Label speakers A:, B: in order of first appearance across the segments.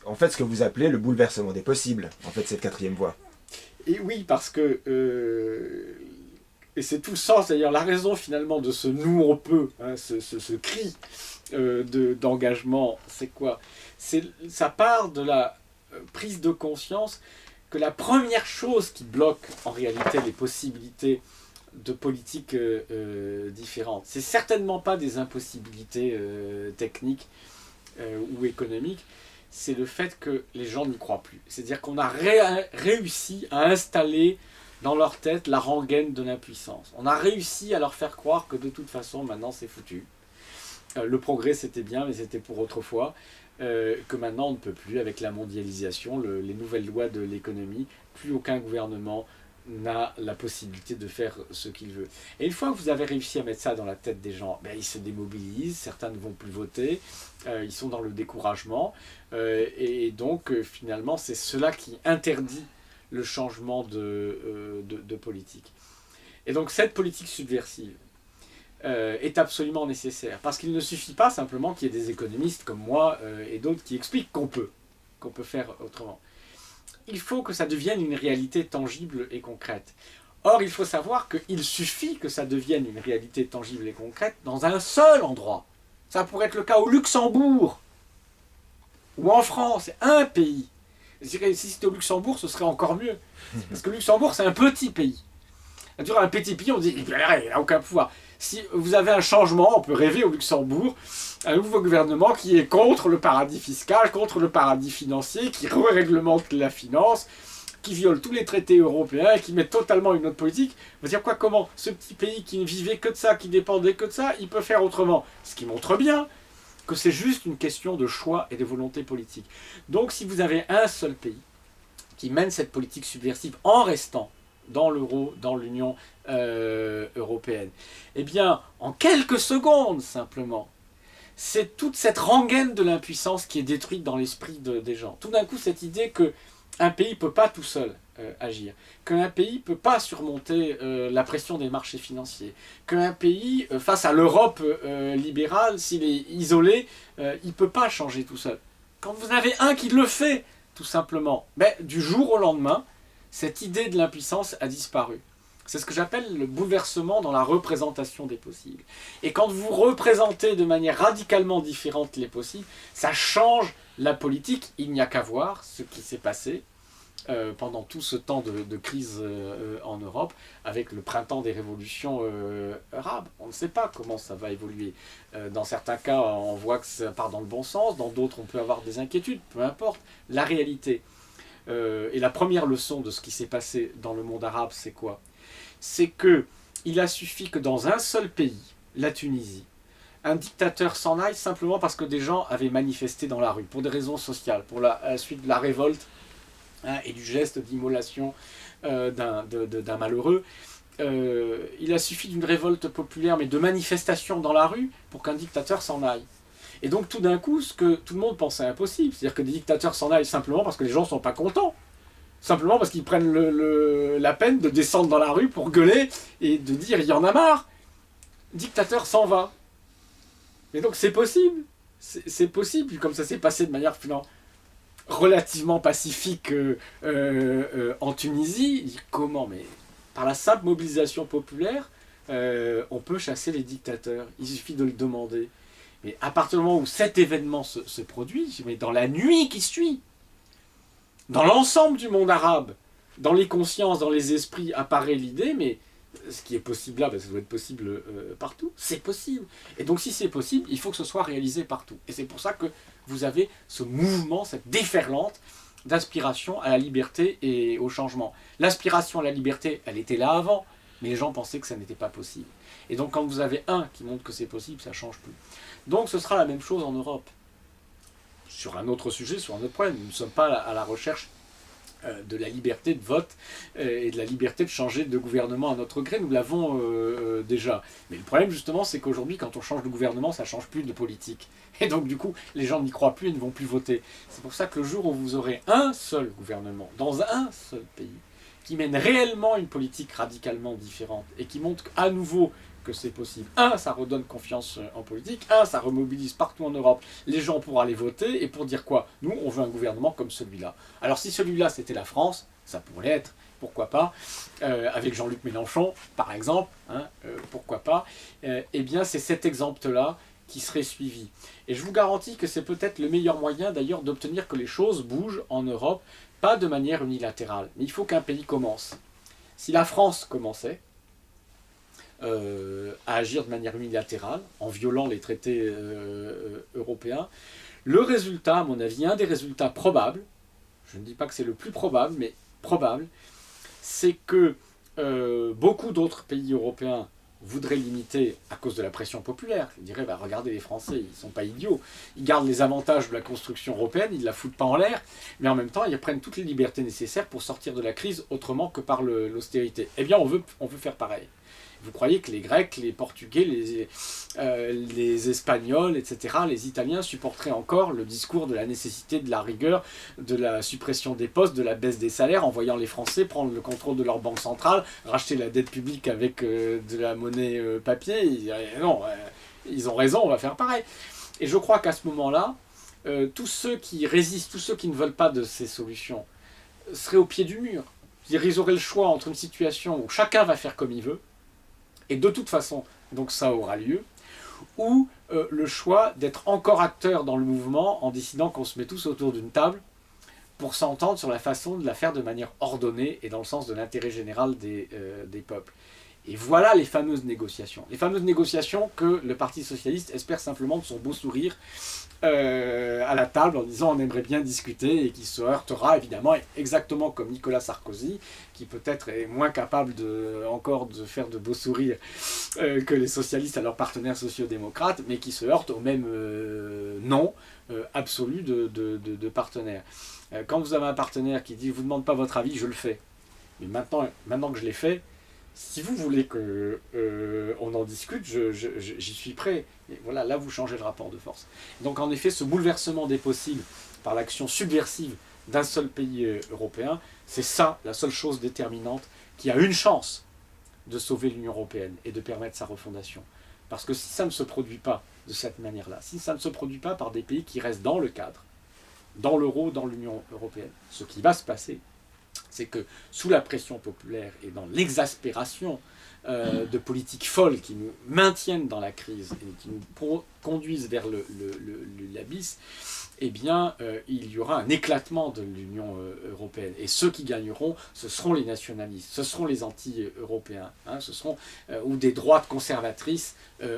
A: en fait ce que vous appelez le bouleversement des possibles, en fait, cette quatrième voie.
B: Et oui, parce que et c'est tout le sens, d'ailleurs, la raison finalement de ce nous on peut, hein, ce cri d'engagement, c'est quoi? Ça part de la prise de conscience que la première chose qui bloque en réalité les possibilités de politiques différentes, c'est certainement pas des impossibilités techniques ou économiques, c'est le fait que les gens n'y croient plus. C'est-à-dire qu'on a réussi à installer dans leur tête la rengaine de l'impuissance. On a réussi à leur faire croire que de toute façon, maintenant, c'est foutu. Le progrès, c'était bien, mais c'était pour autrefois. Que maintenant, on ne peut plus, avec la mondialisation, les nouvelles lois de l'économie, plus aucun gouvernement n'a la possibilité de faire ce qu'il veut. Et une fois que vous avez réussi à mettre ça dans la tête des gens, ben, ils se démobilisent, certains ne vont plus voter, ils sont dans le découragement, et donc finalement c'est cela qui interdit le changement de politique. Et donc cette politique subversive est absolument nécessaire, parce qu'il ne suffit pas simplement qu'il y ait des économistes comme moi et d'autres qui expliquent qu'on peut faire autrement. Il faut que ça devienne une réalité tangible et concrète. Or, il faut savoir qu'il suffit que ça devienne une réalité tangible et concrète dans un seul endroit. Ça pourrait être le cas au Luxembourg ou en France, un pays. Si c'était au Luxembourg, ce serait encore mieux. Parce que le Luxembourg, c'est un petit pays. Un petit pays, on dit il n'a aucun pouvoir. Si vous avez un changement, on peut rêver au Luxembourg, un nouveau gouvernement qui est contre le paradis fiscal, contre le paradis financier, qui réglemente la finance, qui viole tous les traités européens et qui met totalement une autre politique. On va dire quoi, comment ce petit pays qui ne vivait que de ça, qui dépendait que de ça, il peut faire autrement. Ce qui montre bien que c'est juste une question de choix et de volonté politique. Donc si vous avez un seul pays qui mène cette politique subversive en restant dans l'euro, dans l'Union européenne, eh bien, en quelques secondes simplement, c'est toute cette rengaine de l'impuissance qui est détruite dans l'esprit des gens. Tout d'un coup, cette idée qu'un pays ne peut pas tout seul agir, qu'un pays ne peut pas surmonter la pression des marchés financiers, qu'un pays, face à l'Europe libérale, s'il est isolé, il ne peut pas changer tout seul. Quand vous en avez un qui le fait, tout simplement, ben, du jour au lendemain, cette idée de l'impuissance a disparu. C'est ce que j'appelle le bouleversement dans la représentation des possibles. Et quand vous représentez de manière radicalement différente les possibles, ça change la politique. Il n'y a qu'à voir ce qui s'est passé pendant tout ce temps de crise en Europe, avec le printemps des révolutions arabes. On ne sait pas comment ça va évoluer. Dans certains cas, on voit que ça part dans le bon sens, dans d'autres, on peut avoir des inquiétudes, peu importe. La réalité. Et la première leçon de ce qui s'est passé dans le monde arabe, c'est quoi? C'est qu'il a suffi que dans un seul pays, la Tunisie, un dictateur s'en aille simplement parce que des gens avaient manifesté dans la rue, pour des raisons sociales, pour la suite de la révolte et du geste d'immolation d'un malheureux. Il a suffi d'une révolte populaire, mais de manifestation dans la rue, pour qu'un dictateur s'en aille. Et donc tout d'un coup, ce que tout le monde pensait impossible, c'est-à-dire que des dictateurs s'en aillent simplement parce que les gens ne sont pas contents. Simplement parce qu'ils prennent la peine de descendre dans la rue pour gueuler et de dire « il y en a marre ». Dictateur s'en va. Mais donc c'est possible. C'est possible, comme ça s'est passé de manière relativement pacifique en Tunisie. Comment? Mais par la simple mobilisation populaire, on peut chasser les dictateurs. Il suffit de le demander. Mais à partir du moment où cet événement se produit, mais dans la nuit qui suit, dans l'ensemble du monde arabe, dans les consciences, dans les esprits, apparaît l'idée, mais ce qui est possible là, ben, ça doit être possible partout, c'est possible. Et donc si c'est possible, il faut que ce soit réalisé partout. Et c'est pour ça que vous avez ce mouvement, cette déferlante d'aspiration à la liberté et au changement. L'aspiration à la liberté, elle était là avant, mais les gens pensaient que ça n'était pas possible. Et donc quand vous avez un qui montre que c'est possible, ça ne change plus. Donc ce sera la même chose en Europe. Sur un autre sujet, sur un autre problème. Nous ne sommes pas à la recherche de la liberté de vote et de la liberté de changer de gouvernement à notre gré. Nous l'avons déjà. Mais le problème justement, c'est qu'aujourd'hui, quand on change de gouvernement, ça ne change plus de politique. Et donc du coup, les gens n'y croient plus et ne vont plus voter. C'est pour ça que le jour où vous aurez un seul gouvernement, dans un seul pays, qui mène réellement une politique radicalement différente et qui montre à nouveau que c'est possible. Ça redonne confiance en politique. Ça remobilise partout en Europe les gens pour aller voter et pour dire quoi? Nous, on veut un gouvernement comme celui-là. Alors si celui-là, c'était la France, ça pourrait être, pourquoi pas, avec Jean-Luc Mélenchon, par exemple, pourquoi pas, eh bien c'est cet exemple-là qui serait suivi. Et je vous garantis que c'est peut-être le meilleur moyen d'ailleurs d'obtenir que les choses bougent en Europe, pas de manière unilatérale, mais il faut qu'un pays commence. Si la France commençait à agir de manière unilatérale, en violant les traités européens, le résultat, à mon avis, un des résultats probables, je ne dis pas que c'est le plus probable, mais probable, c'est que beaucoup d'autres pays européens voudraient limiter à cause de la pression populaire. Ils diraient, bah, regardez les Français, ils ne sont pas idiots. Ils gardent les avantages de la construction européenne, ils ne la foutent pas en l'air, mais en même temps, ils prennent toutes les libertés nécessaires pour sortir de la crise autrement que par l'austérité. Eh bien, on veut faire pareil. Vous croyez que les Grecs, les Portugais, les Espagnols, etc., les Italiens supporteraient encore le discours de la nécessité, de la rigueur, de la suppression des postes, de la baisse des salaires, en voyant les Français prendre le contrôle de leur banque centrale, racheter la dette publique avec de la monnaie papier? Non, ils ont raison, on va faire pareil. Et je crois qu'à ce moment-là, tous ceux qui résistent, tous ceux qui ne veulent pas de ces solutions, seraient au pied du mur. C'est-à-dire, ils auraient le choix entre une situation où chacun va faire comme il veut, et de toute façon, donc ça aura lieu, ou le choix d'être encore acteur dans le mouvement en décidant qu'on se met tous autour d'une table pour s'entendre sur la façon de la faire de manière ordonnée et dans le sens de l'intérêt général des peuples. Et voilà les fameuses négociations. Les fameuses négociations que le Parti socialiste espère simplement de son beau sourire à la table en disant on aimerait bien discuter, et qui se heurtera évidemment exactement comme Nicolas Sarkozy, qui peut-être est moins capable encore de faire de beaux sourires que les socialistes à leurs partenaires sociaux-démocrates, mais qui se heurte au même non absolu de partenaires. Quand vous avez un partenaire qui dit « je ne vous demande pas votre avis, je le fais », mais maintenant que je l'ai fait, si vous voulez qu'on en discute, j'y suis prêt. Et voilà, là vous changez le rapport de force. Donc en effet, ce bouleversement des possibles par l'action subversive d'un seul pays européen, c'est ça la seule chose déterminante qui a une chance de sauver l'Union européenne et de permettre sa refondation. Parce que si ça ne se produit pas de cette manière-là, si ça ne se produit pas par des pays qui restent dans le cadre, dans l'euro, dans l'Union européenne, ce qui va se passer, c'est que sous la pression populaire et dans l'exaspération de politiques folles qui nous maintiennent dans la crise et qui nous conduisent vers l'abysse, eh bien, il y aura un éclatement de l'Union européenne. Et ceux qui gagneront, ce seront les nationalistes, ce seront les anti-européens, ce seront ou des droites conservatrices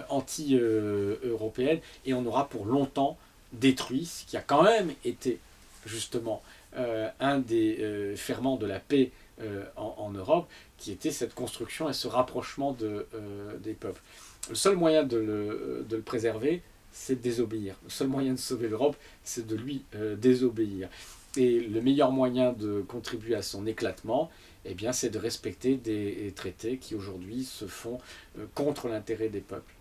B: anti-européennes, et on aura pour longtemps détruit ce qui a quand même été justement un des ferments de la paix en Europe, qui était cette construction et ce rapprochement des peuples. Le seul moyen de le préserver, c'est de désobéir. Le seul moyen de sauver l'Europe, c'est de lui désobéir. Et le meilleur moyen de contribuer à son éclatement, eh bien, c'est de respecter des traités qui aujourd'hui se font contre l'intérêt des peuples.